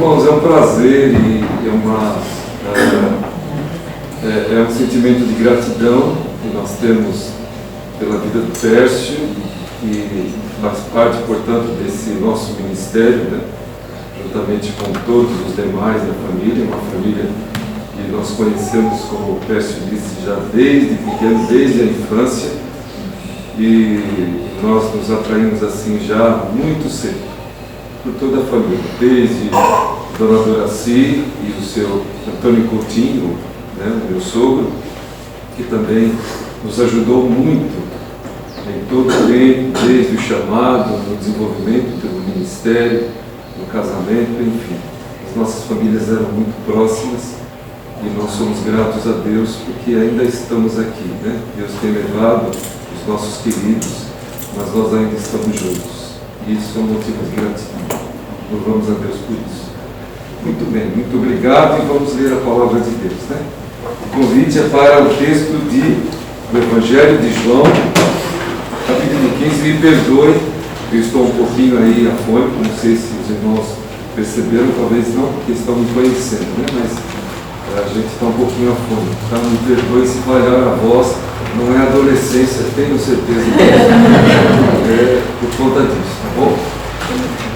irmãos, é um prazer e é um sentimento de gratidão que nós temos pela vida do Pércio, que faz parte, portanto, desse nosso ministério, né? Juntamente com todos os demais da família, uma família que nós conhecemos, como o Pércio disse, já desde pequeno, desde a infância, e nós nos atraímos assim já muito cedo, por toda a família, desde Dona Doraci e o seu Antônio Coutinho, né, meu sogro, que também nos ajudou muito em todo o tempo, desde o chamado, no desenvolvimento do ministério, no casamento, enfim. As nossas famílias eram muito próximas e nós somos gratos a Deus porque ainda estamos aqui, né? Deus tem levado os nossos queridos, mas nós ainda estamos juntos. E isso é um motivo de gratidão. Louvamos a Deus por isso. Muito bem, muito obrigado e vamos ler a palavra de Deus, né? O convite é para o texto do Evangelho de João, capítulo 15. Me perdoe, eu estou um pouquinho aí afônico, não sei se os irmãos perceberam, talvez não, porque estão me conhecendo, né? Mas a gente está um pouquinho afônico, tá? Me perdoe se falhar a voz, não é adolescência, tenho certeza disso. É por conta disso, tá bom?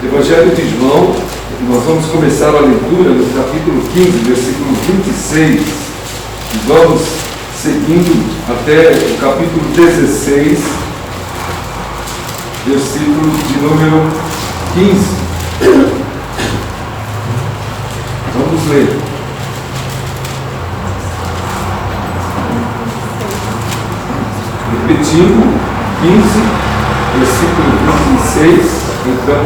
Evangelho de João, nós vamos começar a leitura no capítulo 15, versículo 26, e vamos seguindo até o capítulo 16, versículo de número 15. Vamos ler. Repetindo, 15, versículo 26, então,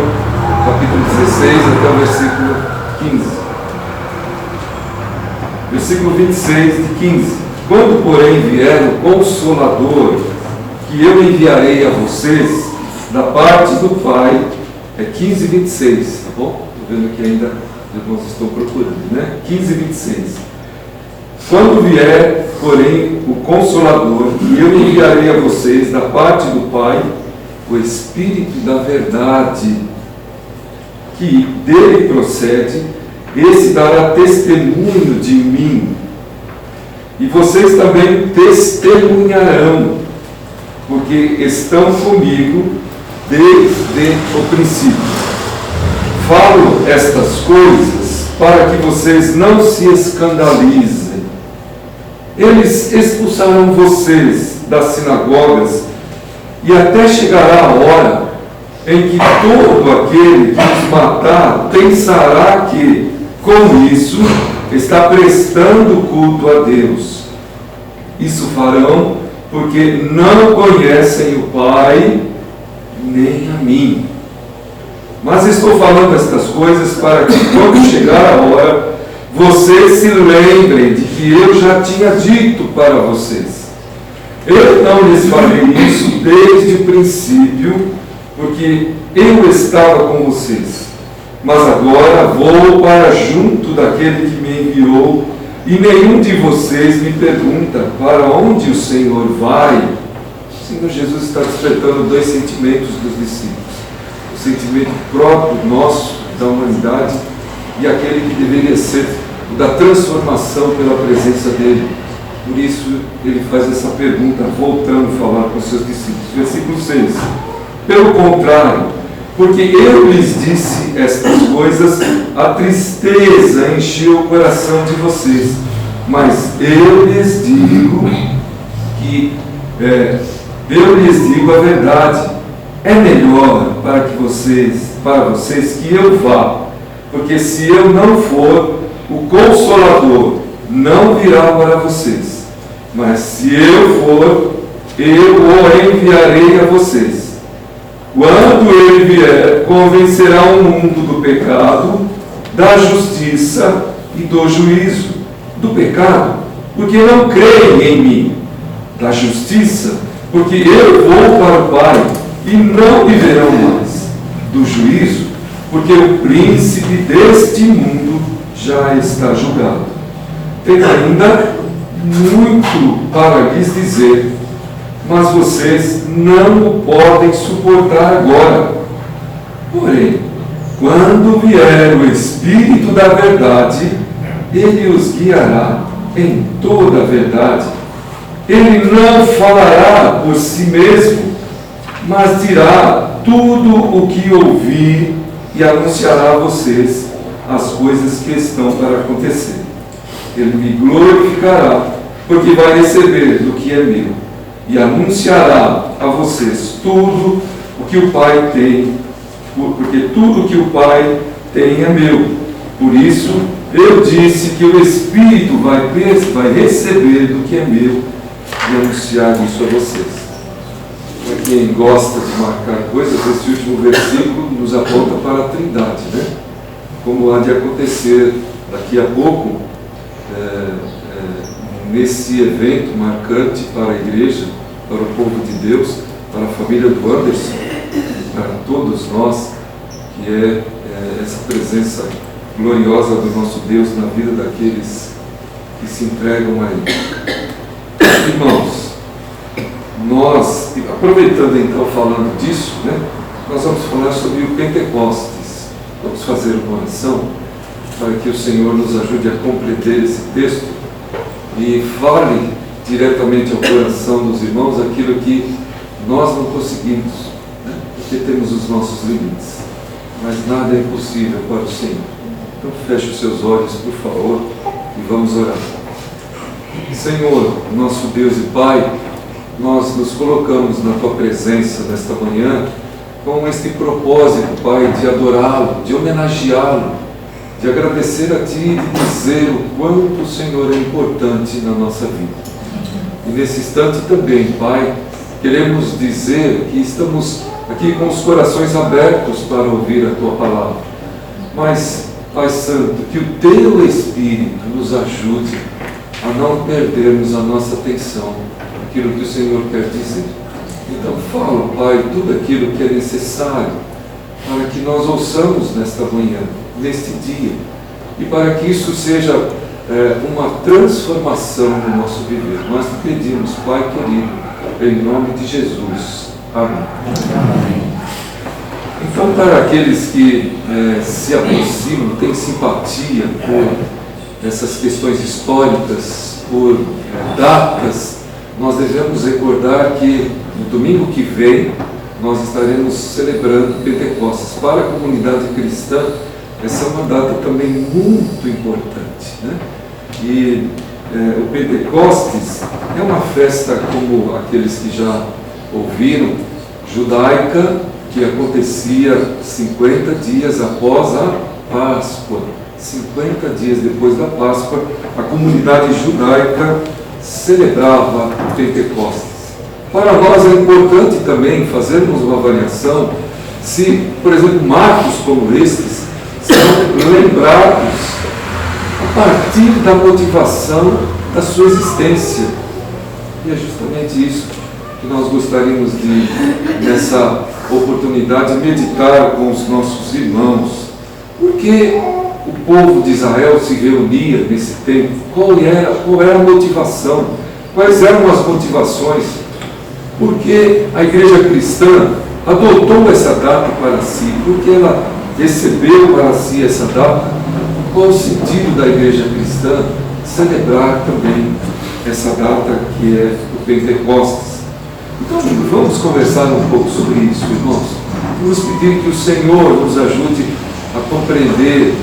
capítulo 16 até o versículo 15. Versículo 26 de 15. Quando, porém, vier o Consolador, que eu enviarei a vocês, da parte do Pai, é 15 e 26, tá bom? Estou vendo que ainda os irmãos estão procurando, né? 15 e 26. Quando vier, porém, o Consolador, que eu enviarei a vocês, da parte do Pai, o Espírito da verdade, que dele procede, esse dará testemunho de mim. E vocês também testemunharão, porque estão comigo desde o princípio. Falo estas coisas para que vocês não se escandalizem. Eles expulsarão vocês das sinagogas, e até chegará a hora em que todo aquele que os matar pensará que, com isso, está prestando culto a Deus. Isso farão porque não conhecem o Pai nem a mim. Mas estou falando estas coisas para que, quando chegar a hora, vocês se lembrem de que eu já tinha dito para vocês. Eu não lhes falei isso desde o princípio, porque eu estava com vocês. Mas agora vou para junto daquele que me enviou, e nenhum de vocês me pergunta para onde o Senhor vai. O Senhor Jesus está despertando dois sentimentos dos discípulos: o sentimento próprio nosso, da humanidade, e aquele que deveria ser o da transformação pela presença dele. Por isso ele faz essa pergunta, voltando a falar com seus discípulos. Versículo 6. Pelo contrário, porque eu lhes disse estas coisas, a tristeza encheu o coração de vocês. Mas eu lhes digo a verdade. É melhor para vocês que eu vá, porque se eu não for, o Consolador não virá para vocês. Mas se eu for, eu o enviarei a vocês. Quando ele vier, convencerá o mundo do pecado, da justiça e do juízo. Do pecado, porque não creem em mim. Da justiça, porque eu vou para o Pai e não me verão mais. Do juízo, porque o príncipe deste mundo já está julgado. Tenho ainda muito para lhes dizer, mas vocês não o podem suportar agora. Porém, Quando vier o Espírito da verdade, ele os guiará em toda a verdade. Ele não falará por si mesmo, mas dirá tudo o que ouvir e anunciará a vocês as coisas que estão para acontecer. Ele me glorificará, porque vai receber do que é meu, e anunciará a vocês tudo o que o Pai tem, porque tudo o que o Pai tem é meu. Por isso, eu disse que o Espírito vai receber do que é meu e anunciar isso a vocês. Para quem gosta de marcar coisas, esse último versículo nos aponta para a Trindade, né? Como há de acontecer daqui a pouco, nesse evento marcante para a igreja, para o povo de Deus, para a família do Anderson, para todos nós, que é essa presença gloriosa do nosso Deus na vida daqueles que se entregam a Ele. Irmãos, nós, aproveitando então falando disso, né, nós vamos falar sobre o Pentecostes. Vamos fazer uma oração para que o Senhor nos ajude a compreender esse texto e fale diretamente ao coração dos irmãos aquilo que nós não conseguimos, né, porque temos os nossos limites. Mas nada é impossível para o Senhor. Então feche os seus olhos, por favor, e vamos orar. Senhor, nosso Deus e Pai, nós nos colocamos na Tua presença nesta manhã com este propósito, Pai, de adorá-lo, de homenageá-lo, de agradecer a Ti e de dizer o quanto o Senhor é importante na nossa vida. E nesse instante também, Pai, queremos dizer que estamos aqui com os corações abertos para ouvir a Tua palavra. Mas, Pai Santo, que o Teu Espírito nos ajude a não perdermos a nossa atenção naquilo que o Senhor quer dizer. Então fala, Pai, tudo aquilo que é necessário para que nós ouçamos nesta manhã, neste dia, e para que isso seja uma transformação no nosso viver. Nós te pedimos, Pai querido, em nome de Jesus. Amém. Então, para aqueles que se aproximam, têm simpatia por essas questões históricas, por datas, nós devemos recordar que no domingo que vem nós estaremos celebrando Pentecostes. Para a comunidade cristã, essa é uma data também muito importante, né? E o Pentecostes é uma festa, como aqueles que já ouviram, judaica, que acontecia 50 dias após a Páscoa. 50 dias depois da Páscoa, a comunidade judaica celebrava o Pentecostes. Para nós é importante também fazermos uma avaliação se, por exemplo, marcos como estes são lembrados a partir da motivação da sua existência. E é justamente isso que nós gostaríamos de, nessa oportunidade, meditar com os nossos irmãos. Por que o povo de Israel se reunia nesse tempo? Qual era a motivação? Quais eram as motivações? Por que a igreja cristã adotou essa data para si? Por que ela recebeu para si essa data? Qual o sentido da igreja cristã celebrar também essa data que é o Pentecostes? Então, vamos conversar um pouco sobre isso, irmãos. Vamos pedir que o Senhor nos ajude a compreender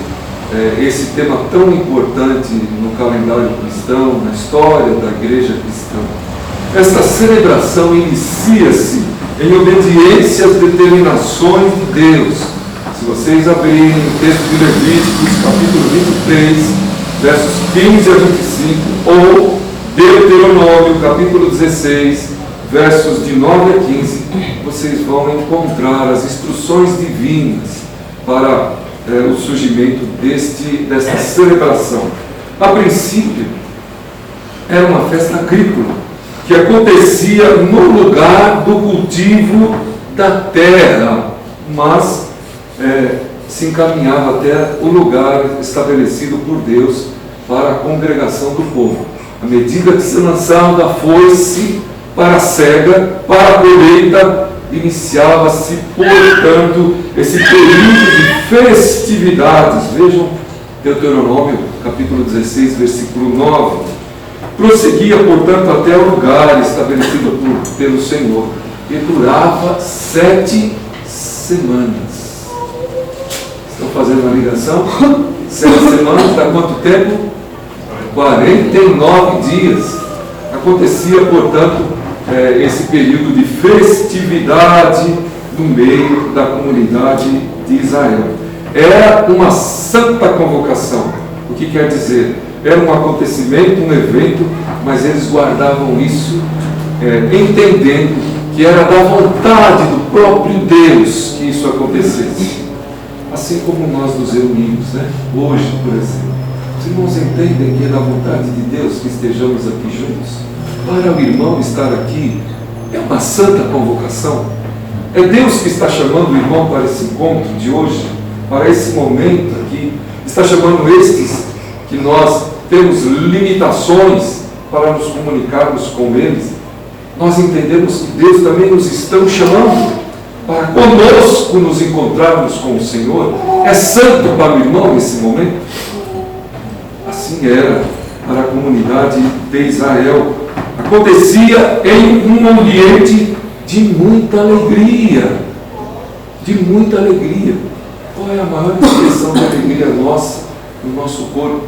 esse tema tão importante no calendário cristão, na história da igreja cristã. Esta celebração inicia-se em obediência às determinações de Deus. Se vocês abrirem o texto de Levíticos, capítulo 23, versos 15 a 25, ou Deuteronômio, capítulo 16, versos de 9 a 15, vocês vão encontrar as instruções divinas para o surgimento desta celebração. A princípio, era uma festa agrícola, que acontecia no lugar do cultivo da terra, mas se encaminhava até o lugar estabelecido por Deus para a congregação do povo. À medida que se lançava da foice para a cega, para a colheita, iniciava-se, portanto, esse período de festividades. Vejam Deuteronômio, capítulo 16, versículo 9. Prosseguia, portanto, até o lugar estabelecido pelo Senhor, e durava 7 semanas. Estão fazendo a ligação? 7 semanas dá quanto tempo? 49 dias. Acontecia, portanto, esse período de festividade no meio da comunidade de Israel. Era uma santa convocação. O que quer dizer? Era um acontecimento, um evento, mas eles guardavam isso, entendendo que era da vontade do próprio Deus que isso acontecesse. Assim como nós nos reunimos, né? Hoje, por exemplo. Os irmãos entendem que é da vontade de Deus que estejamos aqui juntos? Para o irmão estar aqui, é uma santa convocação. É Deus que está chamando o irmão para esse encontro de hoje, para esse momento aqui. Está chamando estes que nós temos limitações para nos comunicarmos com eles. Nós entendemos que Deus também nos está chamando para conosco nos encontrarmos com o Senhor. É santo para o irmão nesse momento. Assim era para a comunidade de Israel. Acontecia em um ambiente de muita alegria. De muita alegria. Qual é a maior expressão de alegria nossa, no nosso corpo?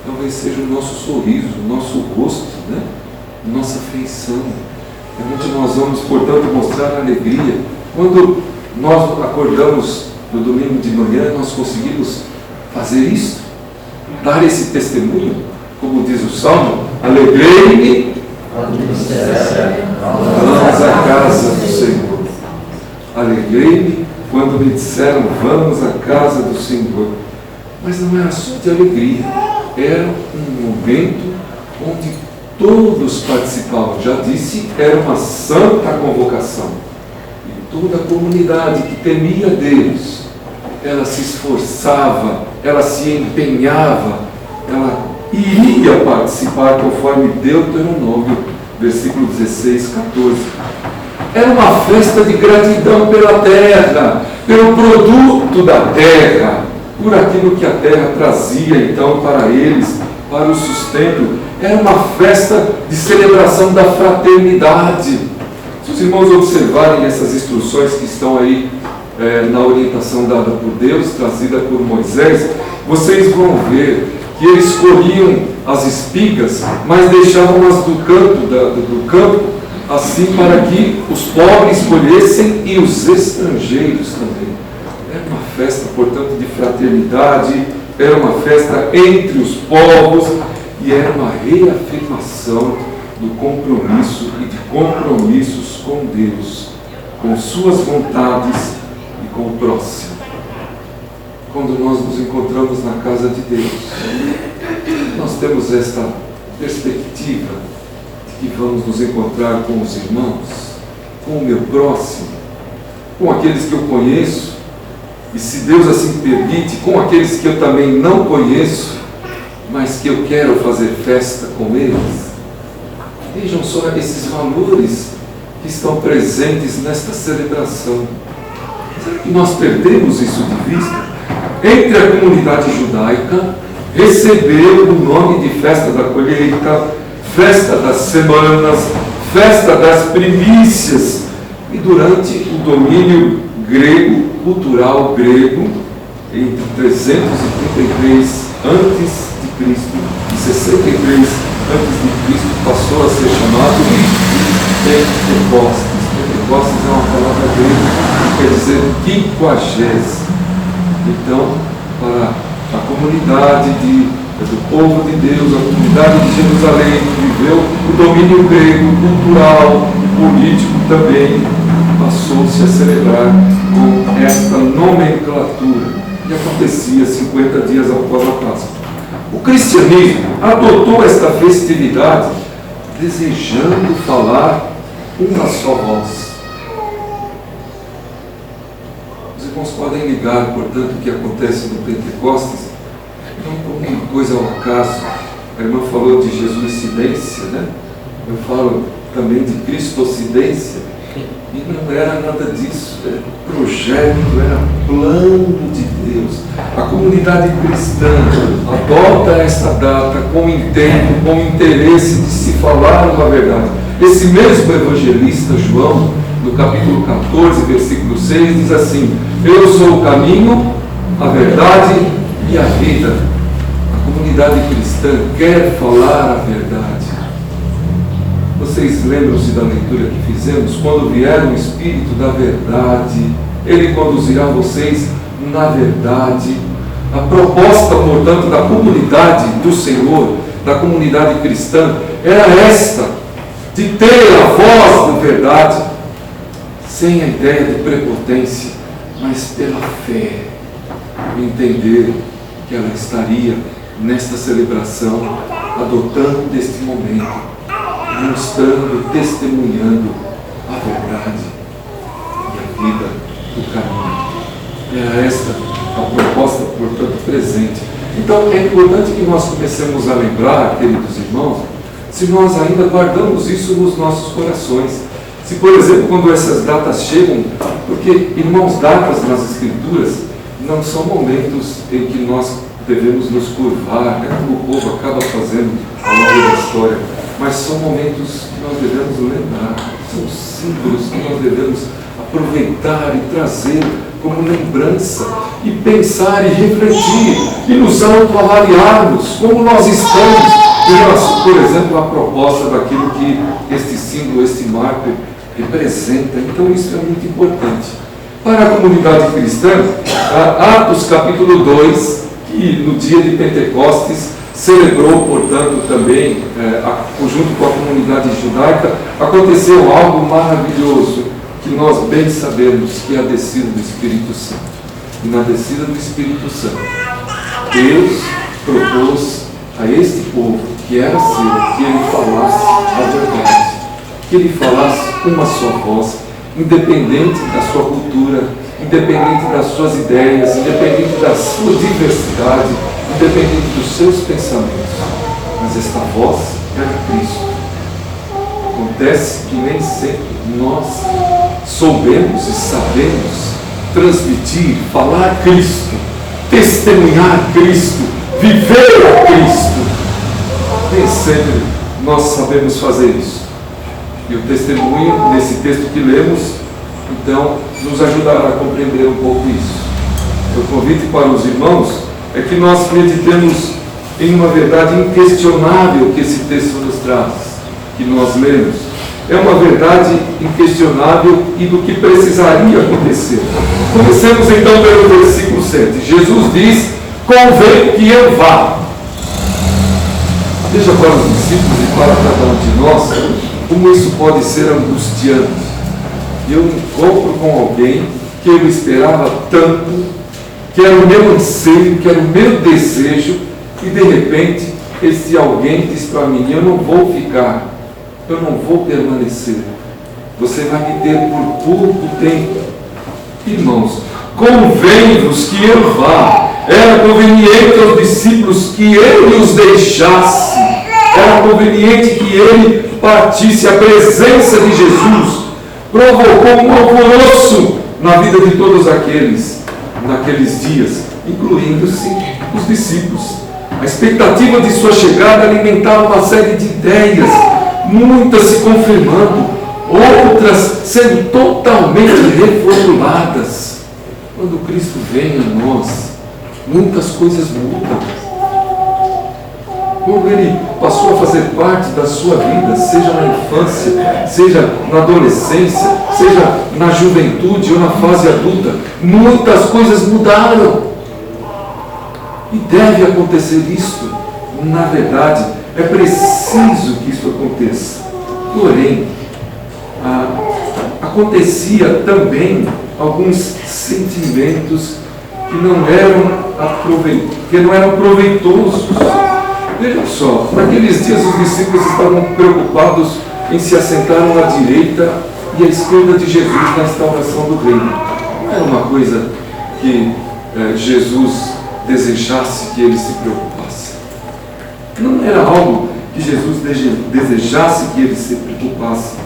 Talvez seja o nosso sorriso, o nosso rosto, né? Nossa feição. É onde nós vamos, portanto, mostrar a alegria. Quando nós acordamos no domingo de manhã, nós conseguimos fazer isso, dar esse testemunho, como diz o Salmo: alegrei-me, vamos à casa do Senhor. Alegrei-me quando me disseram, vamos à casa do Senhor. Mas não era só de alegria, era um momento onde todos participavam. Já disse, era uma santa convocação. E toda a comunidade que temia Deus, ela se esforçava, ela se empenhava, ela iria participar, conforme Deuteronômio, versículo 16, 14. Era uma festa de gratidão pela terra, pelo produto da terra, por aquilo que a terra trazia então para eles, para o sustento. Era uma festa de celebração da fraternidade. Se os irmãos observarem essas instruções que estão aí na orientação dada por Deus, trazida por Moisés, vocês vão ver que eles colhiam as espigas, mas deixavam-as do campo, assim para que os pobres colhessem e os estrangeiros também. Era uma festa, portanto, de fraternidade, era uma festa entre os povos e era uma reafirmação do compromisso e de compromissos com Deus, com suas vontades e com o próximo. Quando nós nos encontramos na casa de Deus, nós temos esta perspectiva de que vamos nos encontrar com os irmãos, com o meu próximo, com aqueles que eu conheço, e se Deus assim permite, com aqueles que eu também não conheço, mas que eu quero fazer festa com eles. Vejam só esses valores que estão presentes nesta celebração. Será que nós perdemos isso de vista? Entre a comunidade judaica, recebeu o nome de festa da colheita, festa das semanas, festa das primícias. E durante o domínio grego, cultural grego, entre 333 a.C. e 63 a.C., passou a ser chamado de Pentecostes. Pentecostes é uma palavra grega que quer dizer 50. Então, para a comunidade do povo de Deus, a comunidade de Jerusalém, que viveu o domínio grego, cultural, político também, passou-se a celebrar com esta nomenclatura, que acontecia 50 dias após a Páscoa. O cristianismo adotou esta festividade desejando falar uma só voz. Os irmãos podem ligar, portanto, o que acontece no Pentecostes, não como uma coisa ao acaso. A irmã falou de Jesuscidência, né? Eu falo também de Cristocidência. E não era nada disso, era projeto, era plano de Deus. A comunidade cristã adota esta data com intento, com interesse de se falar uma verdade. Esse mesmo evangelista, João, no capítulo 14, versículo 6, diz assim: eu sou o caminho, a verdade e a vida. A comunidade cristã quer falar a verdade. Vocês lembram-se da leitura que fizemos? Quando vier o Espírito da verdade, Ele conduzirá vocês na verdade. A proposta, portanto, da comunidade do Senhor, da comunidade cristã, era esta, de ter a voz da verdade, sem a ideia de prepotência, mas pela fé, entender que ela estaria nesta celebração, adotando deste momento, mostrando, testemunhando a verdade e a vida do caminho. Era esta a proposta, portanto, presente. Então é importante que nós comecemos a lembrar, queridos irmãos, se nós ainda guardamos isso nos nossos corações. Se, por exemplo, quando essas datas chegam, porque, irmãos, datas nas Escrituras não são momentos em que nós devemos nos curvar, como o povo acaba fazendo ao longo da história, mas são momentos que nós devemos lembrar, são símbolos que nós devemos aproveitar e trazer como lembrança, e pensar e refletir, e nos autoavaliarmos, como nós estamos, em relação, por exemplo, à proposta daquilo que este símbolo, este marco representa. Então isso é muito importante. Para a comunidade cristã, Atos capítulo 2, que no dia de Pentecostes celebrou, portanto, também, junto com a comunidade judaica, aconteceu algo maravilhoso, que nós bem sabemos, que é a descida do Espírito Santo. E na descida do Espírito Santo, Deus propôs a este povo, que era seu, que ele falasse a verdade, que ele falasse uma só voz, independente da sua cultura, independente das suas ideias, independente da sua diversidade, independente dos seus pensamentos. Mas esta voz era Cristo. Acontece que nem sempre nós soubemos e sabemos transmitir, falar Cristo, testemunhar Cristo, viver a Cristo. Nem sempre nós sabemos fazer isso. E o testemunho, nesse texto que lemos, então, nos ajudará a compreender um pouco isso. O convite para os irmãos é que nós meditemos em uma verdade inquestionável que esse texto nos traz, que nós lemos. É uma verdade inquestionável e do que precisaria acontecer. Comecemos então pelo versículo 7. Jesus diz: convém que eu vá. Veja para os discípulos e para cada um de nós como isso pode ser angustiante. Eu encontro com alguém que eu esperava tanto, que era o meu anseio, que era o meu desejo, e de repente esse alguém diz para mim: eu não vou ficar, eu não vou permanecer, você vai me ter por pouco tempo. Irmãos, convém-vos que eu vá. Era conveniente aos discípulos que ele os deixasse, era conveniente que ele partisse. A presença de Jesus provocou um alvoroço na vida de todos aqueles, naqueles dias, incluindo-se os discípulos. A expectativa de sua chegada alimentava uma série de ideias, muitas se confirmando, outras sendo totalmente reformuladas. Quando Cristo vem a nós, muitas coisas mudam. Quando Ele passou a fazer parte da sua vida, seja na infância, seja na adolescência, seja na juventude ou na fase adulta, muitas coisas mudaram. E deve acontecer isto. Na verdade, é preciso que isso aconteça. Porém, acontecia também alguns sentimentos que não eram proveitosos. Vejam só, naqueles dias os discípulos estavam preocupados em se assentar à direita e à esquerda de Jesus na instauração do reino. Não era uma coisa que Jesus desejasse que eles se preocupassem. Não era algo que Jesus desejasse que eles se preocupassem.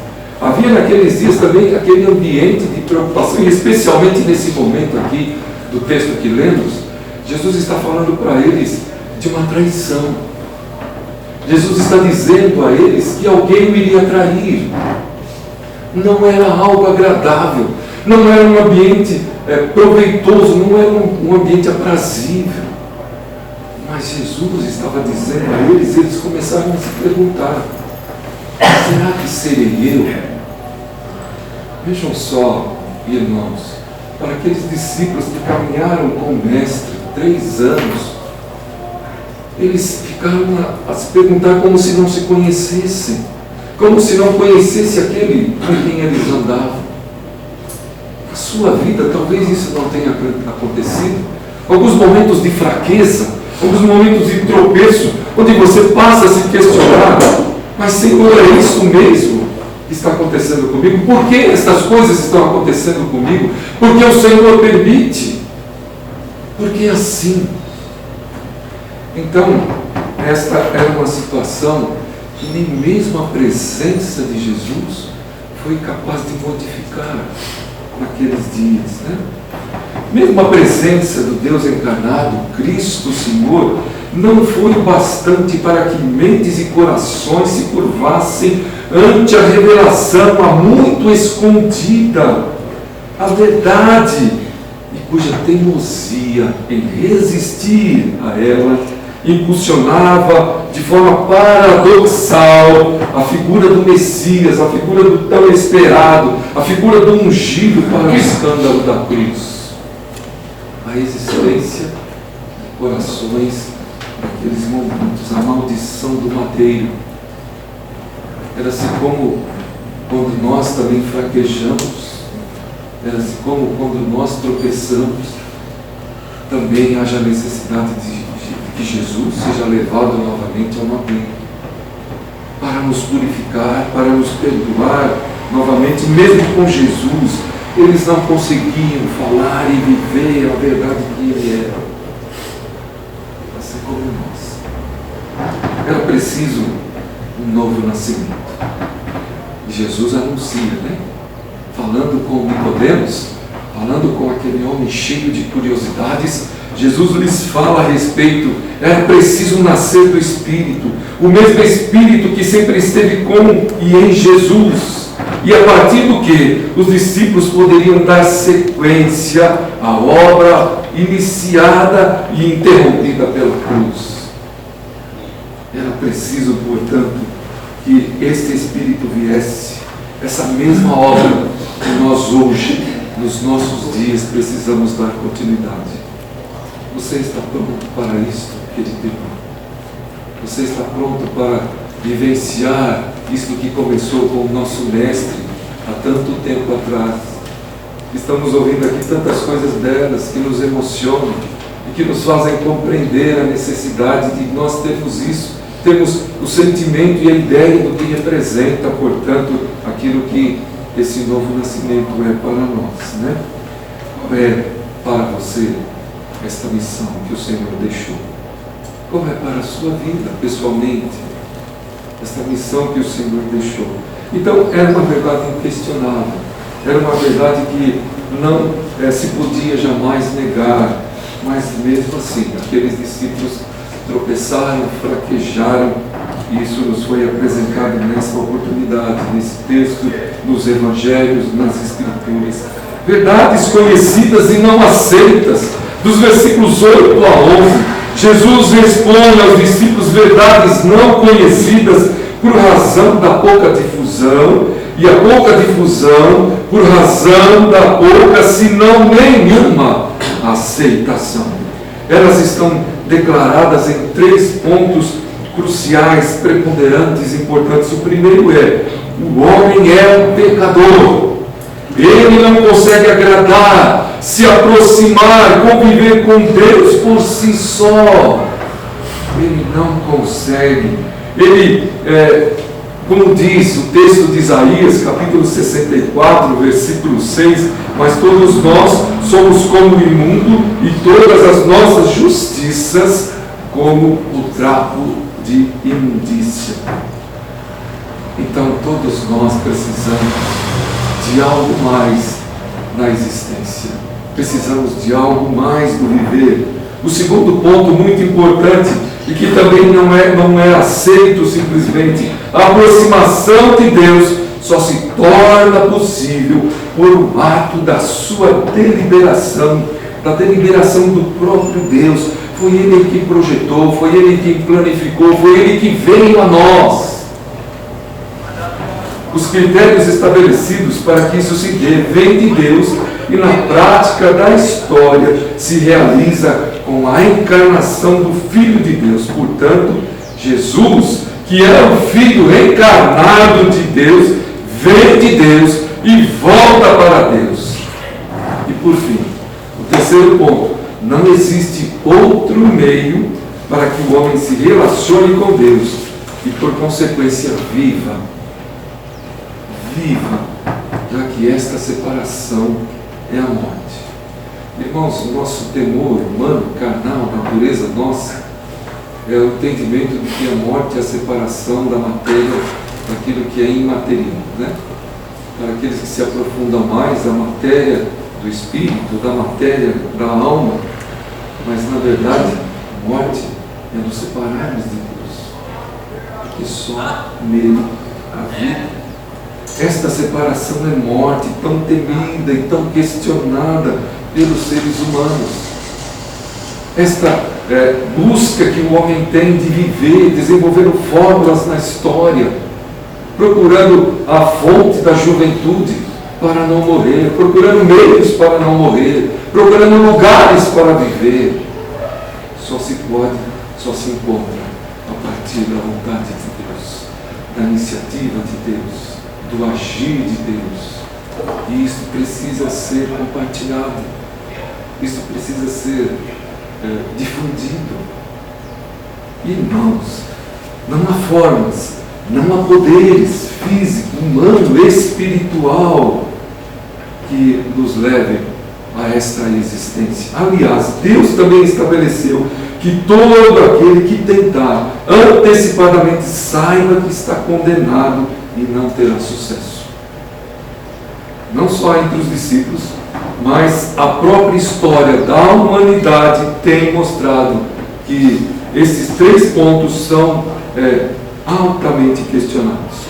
Havia naqueles dias também aquele ambiente de preocupação, e especialmente nesse momento aqui do texto que lemos, Jesus está falando para eles de uma traição. Jesus está dizendo a eles que alguém o iria trair. Não era algo agradável, não era um ambiente proveitoso, não era um ambiente aprazível. Mas Jesus estava dizendo a eles, eles começaram a se perguntar: será que serei eu? Vejam só, irmãos, para aqueles discípulos que caminharam com o Mestre 3 anos, eles ficaram a se perguntar como se não se conhecessem, como se não conhecesse aquele com quem eles andavam. Na sua vida, talvez isso não tenha acontecido. Alguns momentos de fraqueza, alguns momentos de tropeço, onde você passa a se questionar: mas Senhor, é isso mesmo que está acontecendo comigo? Por que estas coisas estão acontecendo comigo? Porque o Senhor permite. Porque é assim. Então, esta era uma situação que nem mesmo a presença de Jesus foi capaz de modificar naqueles dias, né? Mesmo a presença do Deus encarnado, Cristo Senhor, não foi bastante para que mentes e corações se curvassem ante a revelação há muito escondida, a verdade, e cuja teimosia em resistir a ela impulsionava de forma paradoxal a figura do Messias, a figura do tão esperado, a figura do ungido para o escândalo da cruz. A existência de corações naqueles momentos, a maldição do madeiro. Era assim como quando nós também fraquejamos, era assim como quando nós tropeçamos, também haja necessidade de que Jesus seja levado novamente ao madeiro, para nos purificar, para nos perdoar novamente. Mesmo com Jesus, eles não conseguiam falar e viver a verdade que Ele era, assim como nós. Era preciso um novo nascimento. E Jesus anuncia, né? Falando com Nicodemos, falando com aquele homem cheio de curiosidades, Jesus lhes fala a respeito: era preciso nascer do Espírito, o mesmo Espírito que sempre esteve com e em Jesus, e a partir do que os discípulos poderiam dar sequência à obra iniciada e interrompida pela cruz. Era preciso, portanto, que este Espírito viesse, essa mesma obra que nós hoje, nos nossos dias, precisamos dar continuidade. Você está pronto para isso, querido irmão? Você está pronto para vivenciar isto que começou com o nosso Mestre há tanto tempo atrás? Estamos ouvindo aqui tantas coisas belas que nos emocionam e que nos fazem compreender a necessidade de nós termos isso, termos o sentimento e a ideia do que representa, portanto, aquilo que esse novo nascimento é para nós, né? Qual é para você esta missão que o Senhor deixou? Como é para a sua vida, pessoalmente, esta missão que o Senhor deixou? Então, era uma verdade inquestionável, era uma verdade que não se podia jamais negar, mas mesmo assim, aqueles discípulos tropeçaram, fraquejaram, e isso nos foi apresentado nessa oportunidade, nesse texto, nos Evangelhos, nas Escrituras. Verdades conhecidas e não aceitas. Dos versículos 8 a 11, Jesus responde aos discípulos verdades não conhecidas por razão da pouca difusão, e a pouca difusão por razão da pouca, se não nenhuma, aceitação. Elas estão declaradas em 3 pontos cruciais, preponderantes, importantes. O primeiro é: o homem é um pecador. Ele não consegue agradar, se aproximar, conviver com Deus por si só. Ele não consegue. Ele, como diz o texto de Isaías, capítulo 64, versículo 6, mas todos nós somos como o imundo, e todas as nossas justiças como o trapo de imundícia. Então todos nós precisamos de algo mais na existência. Precisamos de algo mais no viver. O segundo ponto muito importante e que também não é aceito simplesmente, a aproximação de Deus só se torna possível por um ato da sua deliberação, da deliberação do próprio Deus. Foi Ele que projetou, foi Ele que planificou, foi Ele que veio a nós. Os critérios estabelecidos para que isso se dê vêm de Deus e na prática da história se realiza com a encarnação do Filho de Deus. Portanto, Jesus, que é o Filho encarnado de Deus, vem de Deus e volta para Deus. E por fim, o terceiro ponto: não existe outro meio para que o homem se relacione com Deus e por consequência viva, já que esta separação é a morte. Irmãos, o nosso temor humano, carnal, natureza nossa, é o entendimento de que a morte é a separação da matéria daquilo que é imaterial, né? Para aqueles que se aprofundam mais, a matéria do espírito, da matéria da alma, mas na verdade, a morte é nos separarmos de Deus, porque só nele há vida. Esta separação é morte, tão temida e tão questionada pelos seres humanos. Esta busca que o homem tem de viver, desenvolvendo fórmulas na história, procurando a fonte da juventude para não morrer, procurando meios para não morrer, procurando lugares para viver, só se encontra a partir da vontade de Deus, da iniciativa de Deus, do agir de Deus. E isso precisa ser compartilhado, isso precisa ser difundido. Irmãos, não há formas, não há poderes físico, humano, espiritual que nos levem a esta existência. Aliás, Deus também estabeleceu que todo aquele que tentar antecipadamente saiba que está condenado e não terá sucesso. Não só entre os discípulos, mas a própria história da humanidade tem mostrado que esses três pontos são altamente questionados.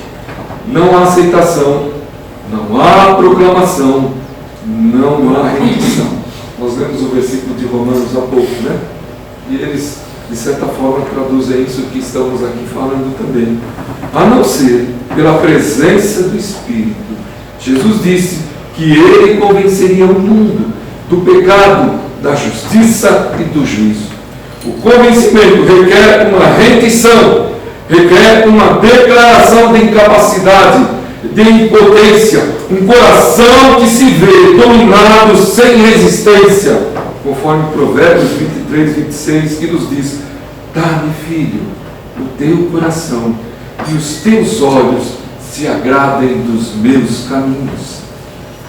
Não há aceitação, não há proclamação, não há rendição. Nós lemos o versículo de Romanos há pouco, né? E eles, de certa forma, traduzem isso que estamos aqui falando também. A não ser pela presença do Espírito. Jesus disse que Ele convenceria o mundo do pecado, da justiça e do juízo. O convencimento requer uma rendição, requer uma declaração de incapacidade, de impotência, um coração que se vê dominado sem resistência, conforme Provérbios 23, 26, que nos diz: dá-me, filho, o teu coração, e os teus olhos se agradem dos meus caminhos.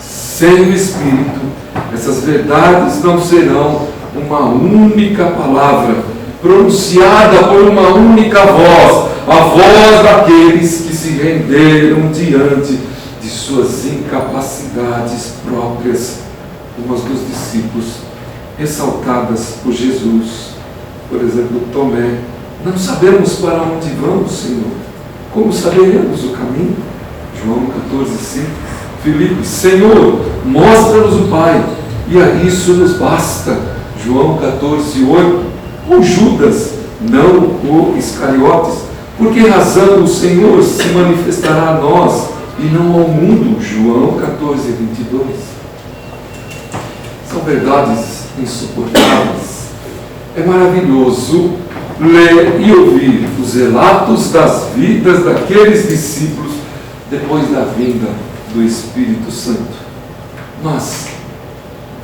Sem o Espírito, essas verdades não serão uma única palavra, pronunciada por uma única voz, a voz daqueles que se renderam diante de suas incapacidades próprias, como as dos discípulos, ressaltadas por Jesus. Por exemplo, Tomé: não sabemos para onde vamos, Senhor, como saberemos o caminho? João 14,5. Filipe: Senhor, mostra-nos o Pai, e a isso nos basta. João 14,8. O Judas, não o Iscariotes: por que razão o Senhor se manifestará a nós e não ao mundo? João 14,22. São verdades insuportáveis. É maravilhoso ler e ouvir os relatos das vidas daqueles discípulos depois da vinda do Espírito Santo. Mas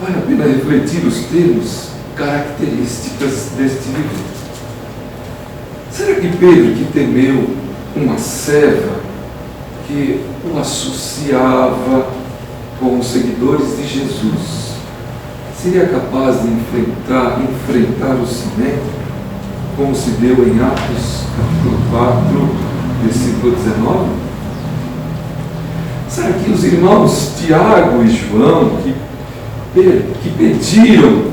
vale a pena refletir os termos, características deste livro. Será que Pedro, que temeu uma serva que o associava com os seguidores de Jesus, seria capaz de enfrentar o Sinédrio, como se deu em Atos capítulo 4, versículo 19? Será que os irmãos Tiago e João, que pediam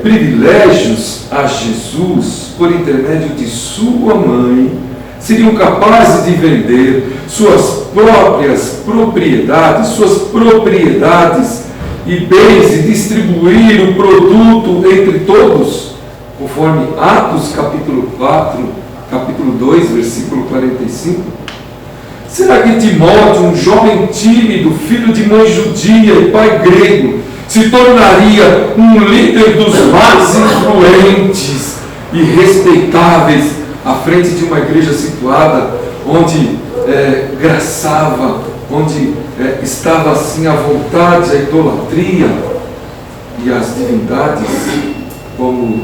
privilégios a Jesus por intermédio de sua mãe, seriam capazes de vender suas próprias propriedades, e bens, e distribuir o produto entre todos, conforme Atos capítulo 4, capítulo 2, versículo 45? Será que Timóteo, um jovem tímido, filho de mãe judia e pai grego, se tornaria um líder dos mais influentes e respeitáveis à frente de uma igreja situada onde graçava, onde estava assim à vontade a idolatria e as divindades, como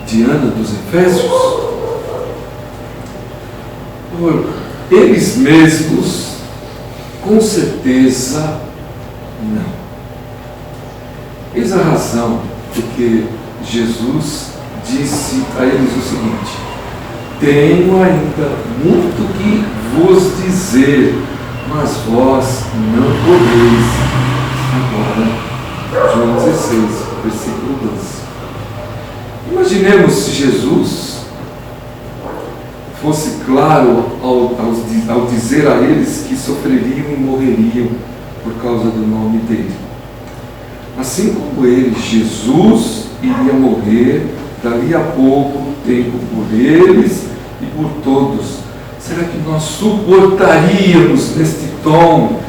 Diana dos Efésios? Por eles mesmos, com certeza não. Eis a razão porque Jesus disse a eles o seguinte: tenho ainda muito que vos dizer, mas vós não podeis agora. João 16, versículo 12. Imaginemos se Jesus fosse claro ao dizer a eles que sofreriam e morreriam por causa do nome dele. Assim como ele, Jesus, iria morrer dali a pouco tempo por eles e por todos. Será que nós suportaríamos neste tom,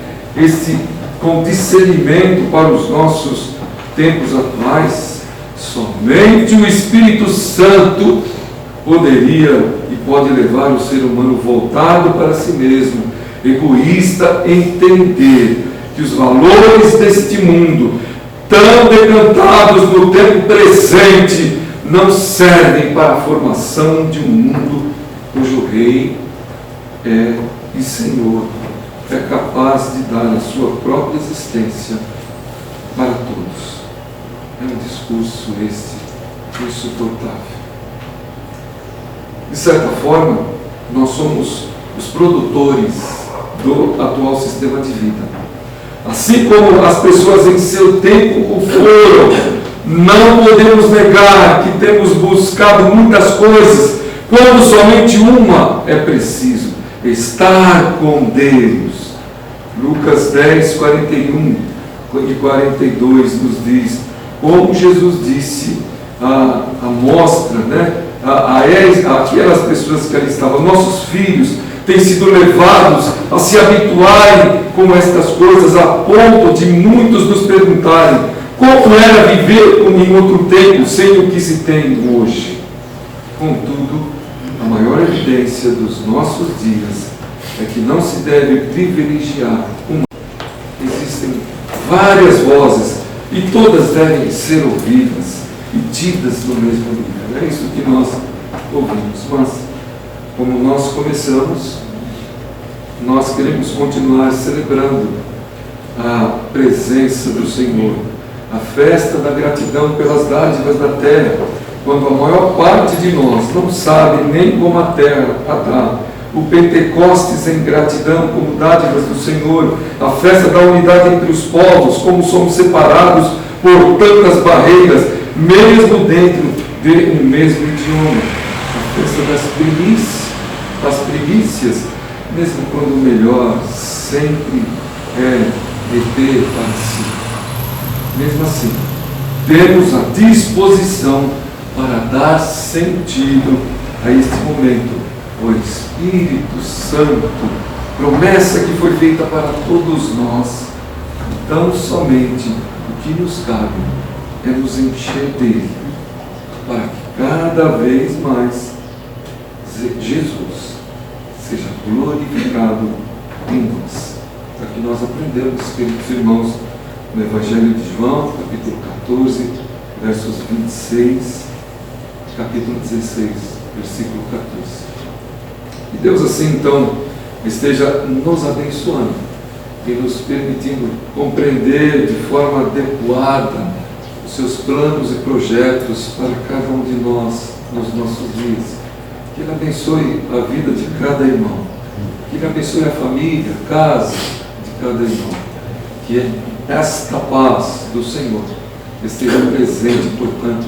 com discernimento para os nossos tempos atuais? Somente o Espírito Santo poderia e pode levar o ser humano voltado para si mesmo, egoísta, a entender que os valores deste mundo, tão decantados no tempo presente, não servem para a formação de um mundo cujo Rei e Senhor é capaz de dar a sua própria existência para todos. É um discurso insuportável. De certa forma, nós somos os produtores do atual sistema de vida. Assim como as pessoas em seu tempo o foram, não podemos negar que temos buscado muitas coisas, quando somente uma é preciso: estar com Deus. Lucas 10, 41 e 42 nos diz, como Jesus disse a mostra, a aquelas pessoas que ali estavam: nossos filhos têm sido levados a se habituarem com estas coisas, a ponto de muitos nos perguntarem como era viver em outro tempo sem o que se tem hoje. Contudo, a maior evidência dos nossos dias é que não se deve privilegiar uma. Existem várias vozes e todas devem ser ouvidas e tidas no mesmo nível. É isso que nós ouvimos. Mas, como nós começamos, nós queremos continuar celebrando a presença do Senhor, a festa da gratidão pelas dádivas da terra, quando a maior parte de nós não sabe nem como a terra a dá. O Pentecostes em gratidão como dádivas do Senhor, a festa da unidade entre os povos, como somos separados por tantas barreiras, mesmo dentro de um mesmo idioma. A festa das primícias, mesmo quando o melhor sempre é reter para si. Mesmo assim, temos a disposição para dar sentido a este momento. O Espírito Santo, promessa que foi feita para todos nós. Então, somente o que nos cabe é nos encher dele, para que cada vez mais Jesus seja glorificado em nós. Para que nós aprendamos, queridos irmãos, no Evangelho de João, capítulo 14, versos 26, capítulo 16, versículo 14. E Deus assim então esteja nos abençoando e nos permitindo compreender de forma adequada os seus planos e projetos para cada um de nós nos nossos dias. Que Ele abençoe a vida de cada irmão, que Ele abençoe a família, a casa de cada irmão. Que esta paz do Senhor esteja presente, portanto,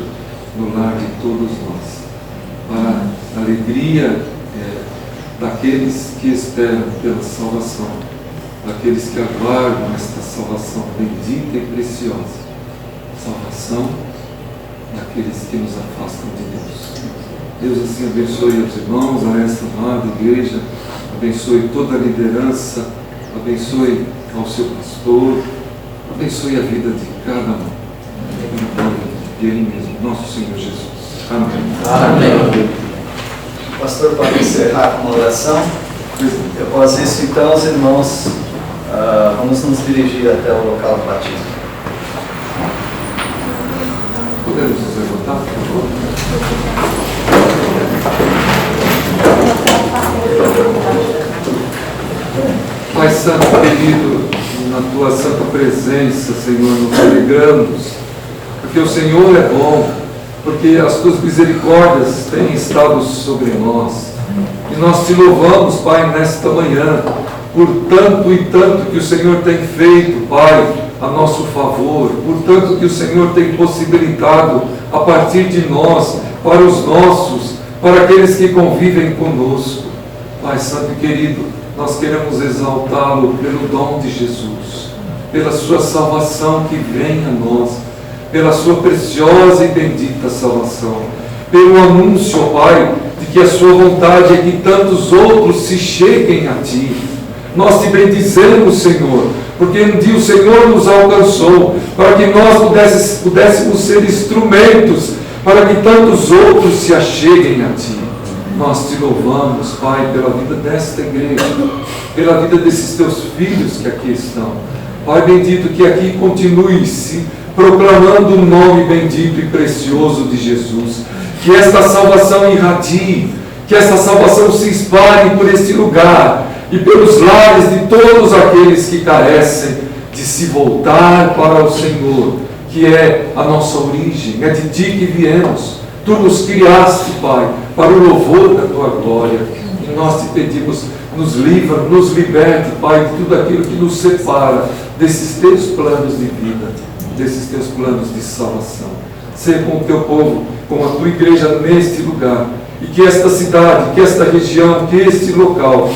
no lar de todos nós, para a alegria daqueles que esperam pela salvação, daqueles que aguardam esta salvação bendita e preciosa, salvação daqueles que nos afastam de Deus. Deus assim abençoe os irmãos, a esta amada igreja, abençoe toda a liderança, abençoe ao seu pastor, abençoe a vida de cada um, em nome de Ele mesmo, nosso Senhor Jesus. Amém. Amém. Pastor, pode encerrar com uma oração? Após isso, então, os irmãos, vamos nos dirigir até o local do batismo. Podemos nos levantar, por favor? Pai Santo querido, na Tua santa presença, Senhor, nos alegramos, porque o Senhor é bom, porque as Tuas misericórdias têm estado sobre nós. E nós Te louvamos, Pai, nesta manhã, por tanto e tanto que o Senhor tem feito, Pai, a nosso favor, por tanto que o Senhor tem possibilitado a partir de nós, para os nossos, para aqueles que convivem conosco. Pai Santo e querido, nós queremos exaltá-lo pelo dom de Jesus, pela sua salvação que vem a nós, pela sua preciosa e bendita salvação, pelo anúncio, Pai, de que a sua vontade é que tantos outros se cheguem a Ti. Nós Te bendizemos, Senhor, porque um dia o Senhor nos alcançou, para que nós pudéssemos ser instrumentos, para que tantos outros se acheguem a Ti. Nós Te louvamos, Pai, pela vida desta igreja, pela vida desses Teus filhos que aqui estão. Pai bendito, que aqui continue-se proclamando o nome bendito e precioso de Jesus. Que esta salvação irradie, que esta salvação se espalhe por este lugar e pelos lares de todos aqueles que carecem de se voltar para o Senhor, que é a nossa origem, é de Ti que viemos. Tu nos criaste, Pai, para o louvor da Tua glória. E nós Te pedimos, nos livra, nos liberte, Pai, de tudo aquilo que nos separa desses Teus planos de vida, desses Teus planos de salvação. Ser com o Teu povo, com a Tua igreja neste lugar, e que esta cidade, que esta região, que este local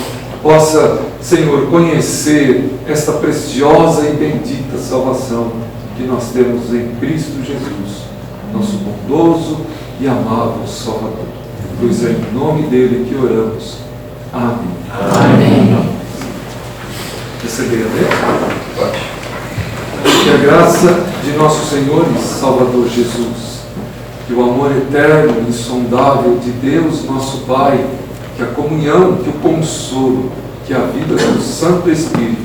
possa, Senhor, conhecer esta preciosa e bendita salvação que nós temos em Cristo Jesus, nosso bondoso e amável Salvador. Pois é em nome dele que oramos. Amém. Amém. Receber a Deus? Pode. Que a graça de nosso Senhor e Salvador Jesus, que o amor eterno e insondável de Deus, nosso Pai, que a comunhão, que o consolo, que a vida do Santo Espírito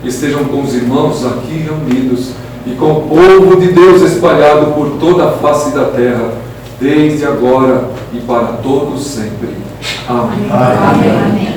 estejam com os irmãos aqui reunidos e com o povo de Deus espalhado por toda a face da terra, desde agora e para todos sempre. Amém. Amém. Amém.